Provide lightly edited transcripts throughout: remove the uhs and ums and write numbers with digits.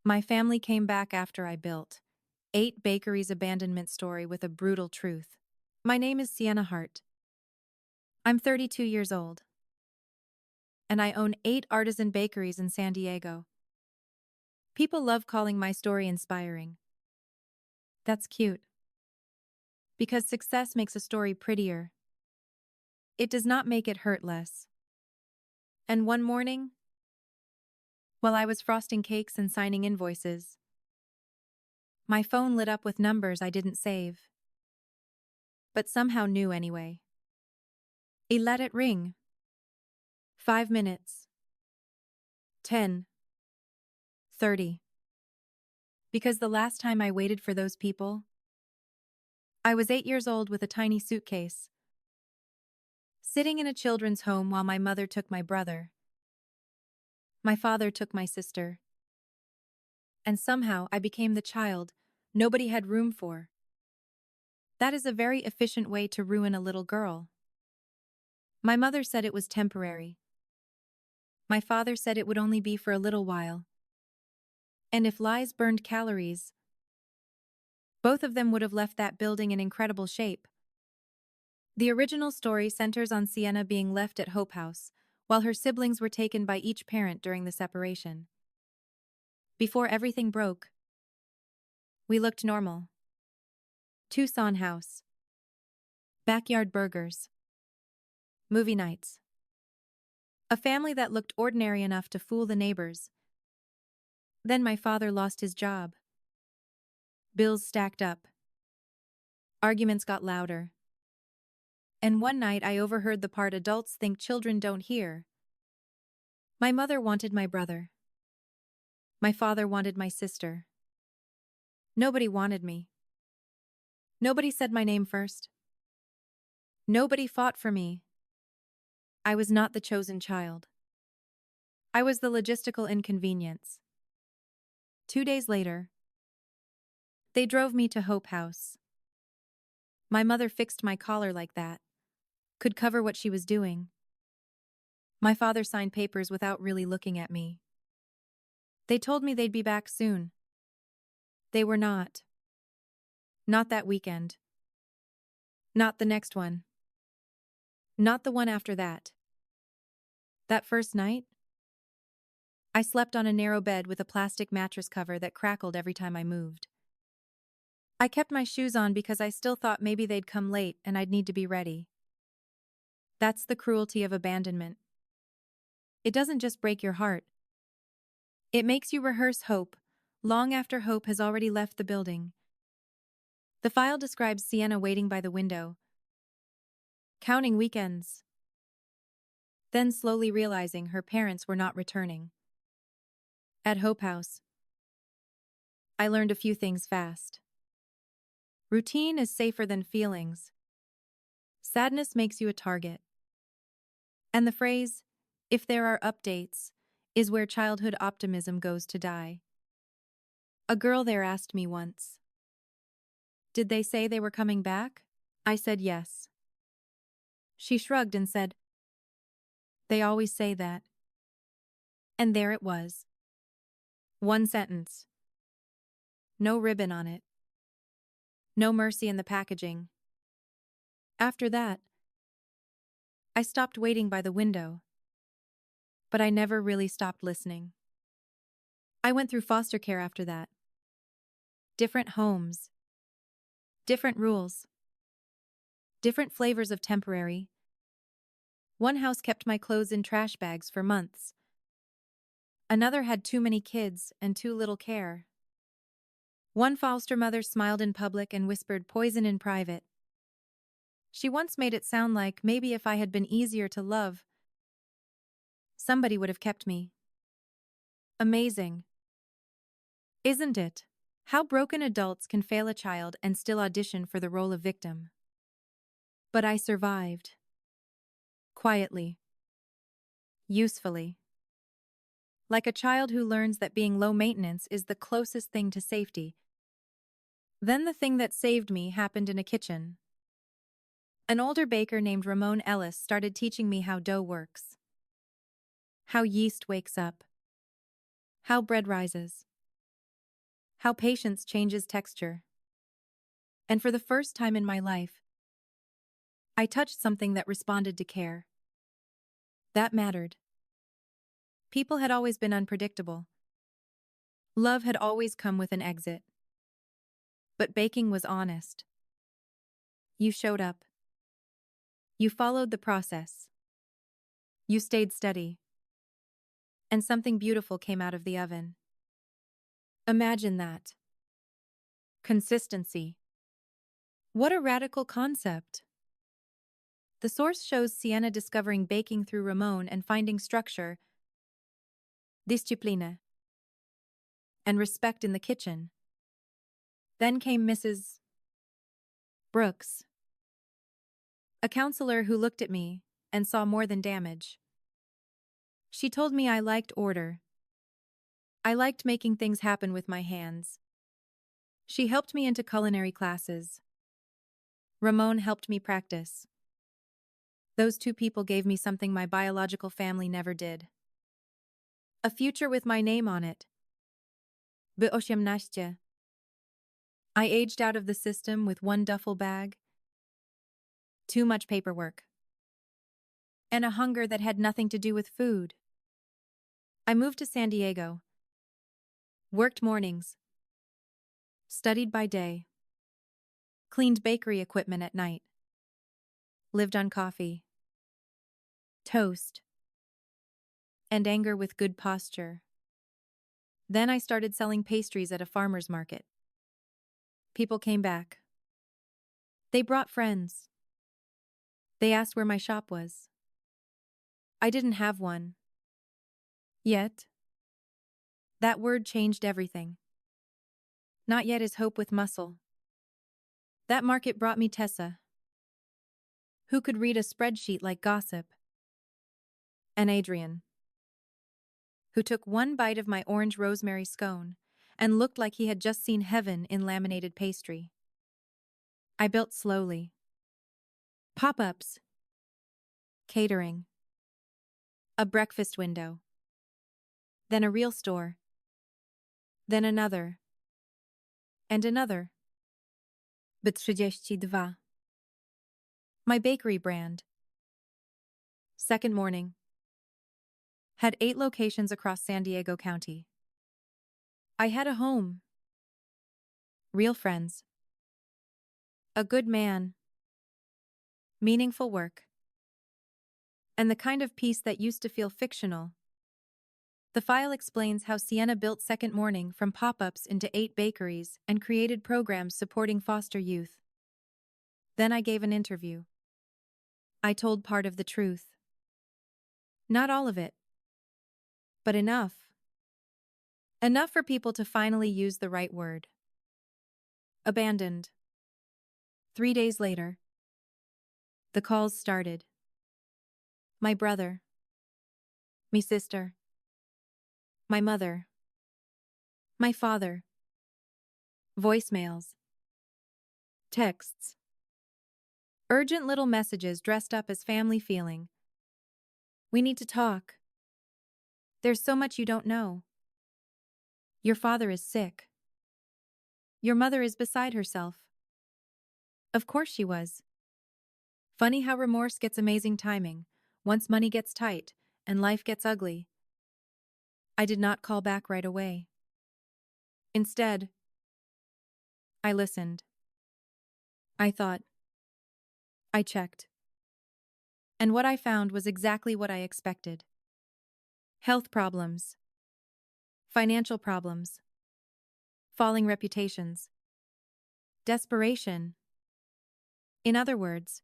My family came back after I built 8 Bakeries abandonment story with a brutal truth. My name is Sienna Hart. I'm 32 years old, and I own 8 artisan bakeries in San Diego. People love calling my story inspiring. That's cute. Because success makes a story prettier. It does not make it hurt less. And one morning, while I was frosting cakes and signing invoices, my phone lit up with numbers I didn't save, but somehow knew anyway. I let it ring. 5 minutes. 10. 30. Because the last time I waited for those people, I was 8 years old with a tiny suitcase, sitting in a children's home while my mother took my brother. My father took my sister. And somehow I became the child nobody had room for. That is a very efficient way to ruin a little girl. My mother said it was temporary. My father said it would only be for a little while. And if lies burned calories, both of them would have left that building in incredible shape. The original story centers on Sienna being left at Hope House, while her siblings were taken by each parent during the separation. Before everything broke, we looked normal. Tucson house. Backyard burgers. Movie nights. A family that looked ordinary enough to fool the neighbors. Then my father lost his job. Bills stacked up. Arguments got louder. And one night I overheard the part adults think children don't hear. My mother wanted my brother. My father wanted my sister. Nobody wanted me. Nobody said my name first. Nobody fought for me. I was not the chosen child. I was the logistical inconvenience. 2 days later, they drove me to Hope House. My mother fixed my collar like that, could cover what she was doing. My father signed papers without really looking at me. They told me they'd be back soon. They were not. Not that weekend. Not the next one. Not the one after that. That first night, I slept on a narrow bed with a plastic mattress cover that crackled every time I moved. I kept my shoes on because I still thought maybe they'd come late and I'd need to be ready. That's the cruelty of abandonment. It doesn't just break your heart. It makes you rehearse hope, long after hope has already left the building. The file describes Sienna waiting by the window, counting weekends, then slowly realizing her parents were not returning. At Hope House, I learned a few things fast. Routine is safer than feelings. Sadness makes you a target. And the phrase, "if there are updates," is where childhood optimism goes to die. A girl there asked me once, "Did they say they were coming back?" I said yes. She shrugged and said, "They always say that." And there it was. One sentence. No ribbon on it. No mercy in the packaging. After that, I stopped waiting by the window. But I never really stopped listening. I went through foster care after that. Different homes. Different rules. Different flavors of temporary. One house kept my clothes in trash bags for months. Another had too many kids and too little care. One foster mother smiled in public and whispered poison in private. She once made it sound like maybe if I had been easier to love, somebody would have kept me. Amazing. Isn't it? How broken adults can fail a child and still audition for the role of victim. But I survived. Quietly. Usefully. Like a child who learns that being low maintenance is the closest thing to safety. Then the thing that saved me happened in a kitchen. An older baker named Ramon Ellis started teaching me how dough works. How yeast wakes up. How bread rises. How patience changes texture. And for the first time in my life, I touched something that responded to care. That mattered. People had always been unpredictable. Love had always come with an exit. But baking was honest. You showed up. You followed the process. You stayed steady. And something beautiful came out of the oven. Imagine that. Consistency. What a radical concept. The source shows Sienna discovering baking through Ramon and finding structure, disciplina, and respect in the kitchen. Then came Mrs. Brooks, a counselor who looked at me and saw more than damage. She told me I liked order. I liked making things happen with my hands. She helped me into culinary classes. Ramon helped me practice. Those two people gave me something my biological family never did. A future with my name on it. By I aged out of the system with one duffel bag, too much paperwork, and a hunger that had nothing to do with food. I moved to San Diego, worked mornings, studied by day, cleaned bakery equipment at night, lived on coffee, toast, and anger with good posture. Then I started selling pastries at a farmer's market. People came back. They brought friends. They asked where my shop was. I didn't have one. Yet. That word changed everything. Not yet is hope with muscle. That market brought me Tessa, who could read a spreadsheet like gossip, and Adrian, who took one bite of my orange rosemary scone and looked like he had just seen heaven in laminated pastry. I built slowly. Pop-ups, catering, a breakfast window, then a real store, then another, and another. By32. My bakery brand. Second morning. Had 8 locations across San Diego County. I had a home. Real friends. A good man. Meaningful work. And the kind of peace that used to feel fictional. The file explains how Sienna built Second Morning from pop-ups into 8 bakeries and created programs supporting foster youth. Then I gave an interview. I told part of the truth. Not all of it. But enough. Enough for people to finally use the right word. Abandoned. 3 days later. The calls started. My brother. Me sister. My mother. My father. Voicemails. Texts. Urgent little messages dressed up as family feeling. We need to talk. There's so much you don't know. Your father is sick. Your mother is beside herself. Of course she was. Funny how remorse gets amazing timing, once money gets tight and life gets ugly. I did not call back right away. Instead, I listened. I thought. I checked. And what I found was exactly what I expected. Health problems. Financial problems. Falling reputations. Desperation. In other words,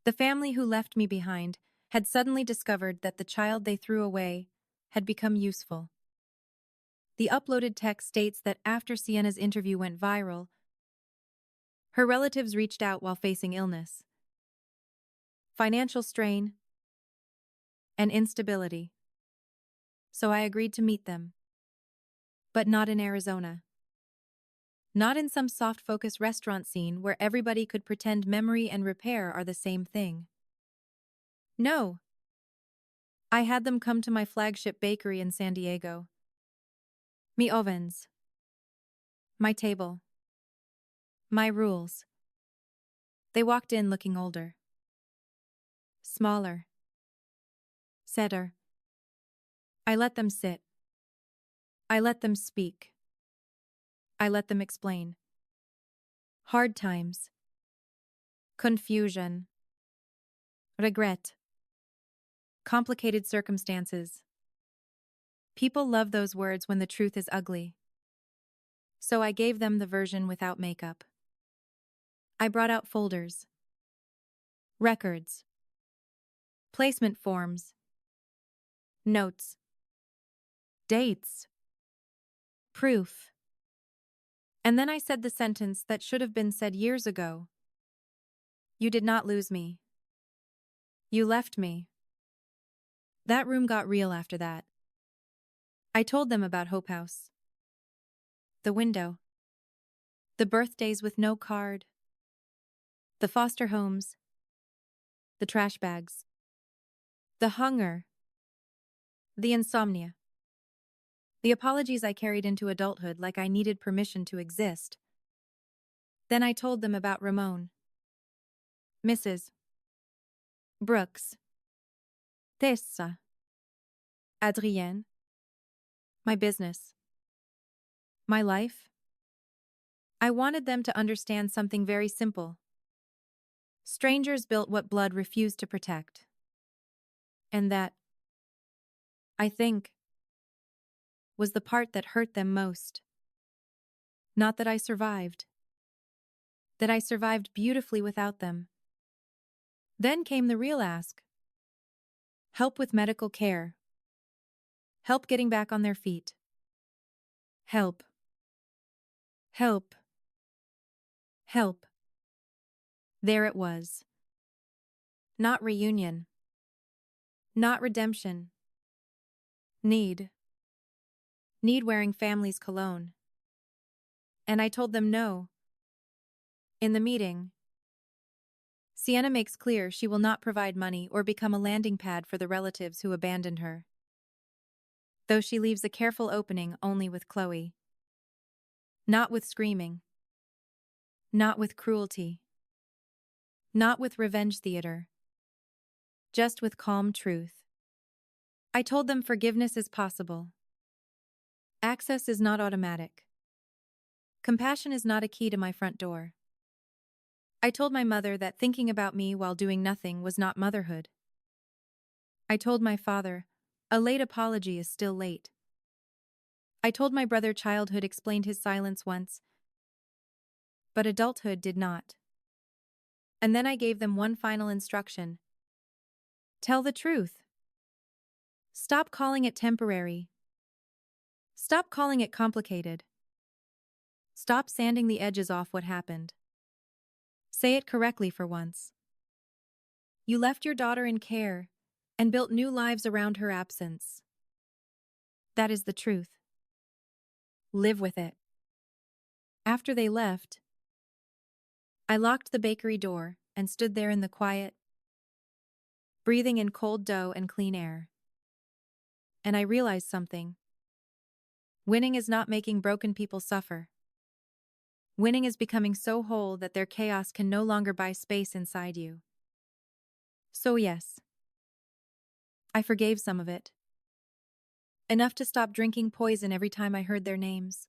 the family who left me behind had suddenly discovered that the child they threw away had become useful. The uploaded text states that after Sienna's interview went viral, her relatives reached out while facing illness, financial strain, and instability. So I agreed to meet them. But not in Arizona. Not in some soft-focus restaurant scene where everybody could pretend memory and repair are the same thing. No. I had them come to my flagship bakery in San Diego. Mi Ovens. My table. My rules. They walked in looking older. Smaller. Sadder. I let them sit. I let them speak. I let them explain. Hard times. Confusion. Regret. Complicated circumstances. People love those words when the truth is ugly. So I gave them the version without makeup. I brought out folders. Records. Placement forms. Notes. Dates. Proof. And then I said the sentence that should have been said years ago. You did not lose me. You left me. That room got real after that. I told them about Hope House. The window. The birthdays with no card. The foster homes. The trash bags. The hunger. The insomnia. The apologies I carried into adulthood like I needed permission to exist. Then I told them about Ramon. Mrs. Brooks. Tessa. Adrienne. My business. My life. I wanted them to understand something very simple. Strangers built what blood refused to protect. And that, I think, was the part that hurt them most. Not that I survived. That I survived beautifully without them. Then came the real ask. Help with medical care. Help getting back on their feet. Help. Help. Help. There it was. Not reunion. Not redemption. Need. Need wearing family's cologne. And I told them no. In the meeting, Sienna makes clear she will not provide money or become a landing pad for the relatives who abandoned her. Though she leaves a careful opening only with Chloe. Not with screaming. Not with cruelty. Not with revenge theater. Just with calm truth. I told them forgiveness is possible. Access is not automatic. Compassion is not a key to my front door. I told my mother that thinking about me while doing nothing was not motherhood. I told my father, a late apology is still late. I told my brother childhood explained his silence once, but adulthood did not. And then I gave them one final instruction. Tell the truth. Stop calling it temporary. Stop calling it complicated. Stop sanding the edges off what happened. Say it correctly for once. You left your daughter in care and built new lives around her absence. That is the truth. Live with it. After they left, I locked the bakery door and stood there in the quiet, breathing in cold dough and clean air. And I realized something. Winning is not making broken people suffer. Winning is becoming so whole that their chaos can no longer buy space inside you. So yes, I forgave some of it. Enough to stop drinking poison every time I heard their names.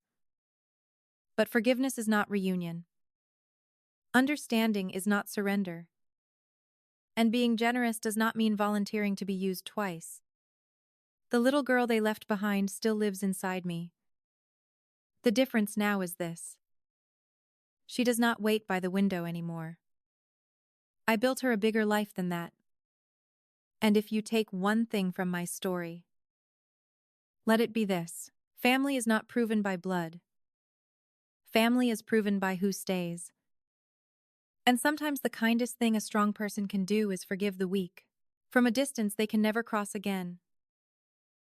But forgiveness is not reunion. Understanding is not surrender. And being generous does not mean volunteering to be used twice. The little girl they left behind still lives inside me. The difference now is this. She does not wait by the window anymore. I built her a bigger life than that. And if you take one thing from my story, let it be this. Family is not proven by blood. Family is proven by who stays. And sometimes the kindest thing a strong person can do is forgive the weak. From a distance they can never cross again.